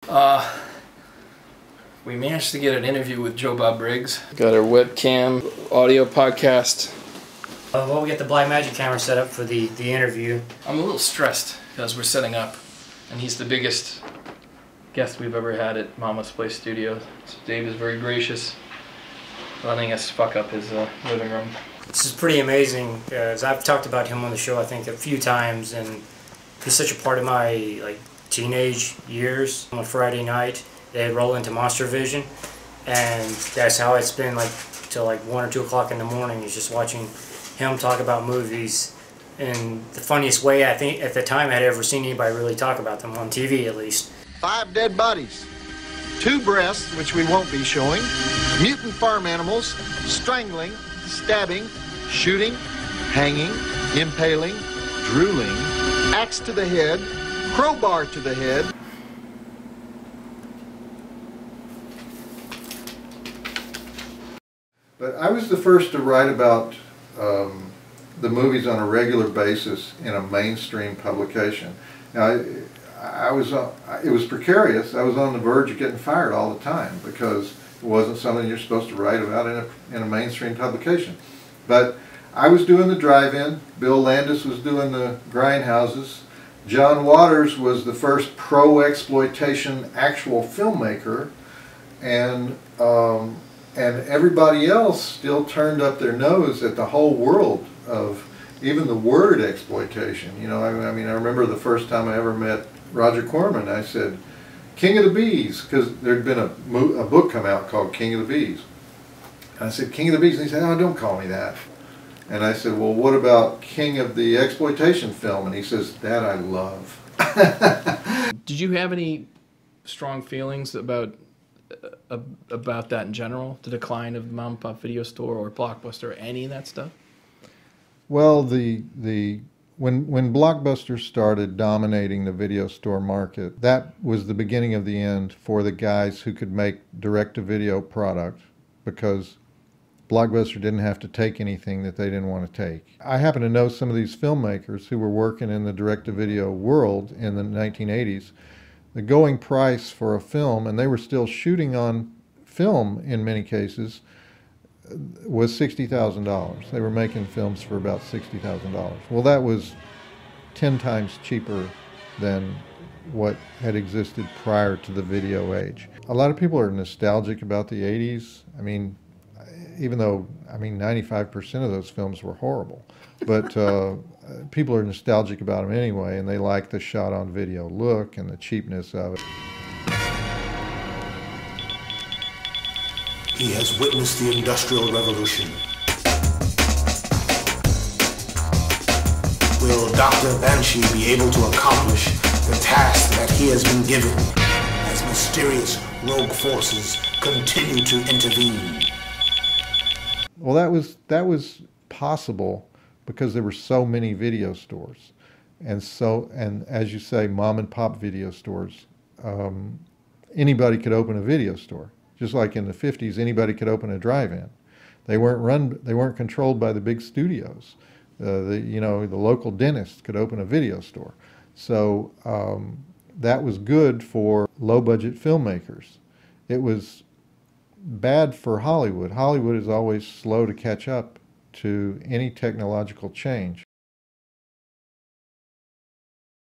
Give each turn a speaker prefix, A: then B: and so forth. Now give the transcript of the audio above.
A: We managed to get an interview with Joe Bob Briggs. Got our webcam audio podcast.
B: Well, we got the Blackmagic camera set up for the interview.
A: I'm a little stressed because we're setting up, and he's the biggest guest we've ever had at Mama's Place Studio. So Dave is very gracious, letting us fuck up his living room.
B: This is pretty amazing, as I've talked about him on the show I think a few times, and he's such a part of my teenage years. On a Friday night, they'd roll into Monster Vision, and that's how it's been till 1 or 2 o'clock in the morning, is just watching him talk about movies in the funniest way I think at the time I'd ever seen anybody really talk about them, on TV at least.
C: 5 dead bodies, 2 breasts, which we won't be showing, mutant farm animals, strangling, stabbing, shooting, hanging, impaling, drooling, axe to the head, crowbar to the head.
D: But I was the first to write about the movies on a regular basis in a mainstream publication. Now, it was precarious. I was on the verge of getting fired all the time because it wasn't something you're supposed to write about in a mainstream publication. But I was doing the drive-in. Bill Landis was doing the grindhouses. John Waters was the first pro-exploitation actual filmmaker, and everybody else still turned up their nose at the whole world of even the word exploitation. You know, I mean, I remember the first time I ever met Roger Corman, I said, "King of the Bees," because there'd been a book come out called King of the Bees. And I said, "King of the Bees," and he said, "Oh, don't call me that." And I said, "Well, what about King of the Exploitation Film?" And he says, "That I love."
A: Did you have any strong feelings about that in general? The decline of mom and pop video store or Blockbuster or any of that stuff?
D: Well, when Blockbuster started dominating the video store market, that was the beginning of the end for the guys who could make direct-to-video product, because Blockbuster didn't have to take anything that they didn't want to take. I happen to know some of these filmmakers who were working in the direct-to-video world in the 1980s. The going price for a film, and they were still shooting on film in many cases, was $60,000. They were making films for about $60,000. Well, that was 10 times cheaper than what had existed prior to the video age. A lot of people are nostalgic about the 80s. I mean, even though, 95% of those films were horrible. But people are nostalgic about them anyway, and they like the shot-on-video look and the cheapness of it.
E: He has witnessed the Industrial Revolution. Will Dr. Banshee be able to accomplish the task that he has been given as mysterious rogue forces continue to intervene?
D: Well, that was possible because there were so many video stores, and as you say, mom and pop video stores. Anybody could open a video store. Just like in the 50s, anybody could open a drive-in. They weren't controlled by the big studios. The local dentist could open a video store. So that was good for low-budget filmmakers. It was bad for Hollywood. Hollywood is always slow to catch up to any technological change.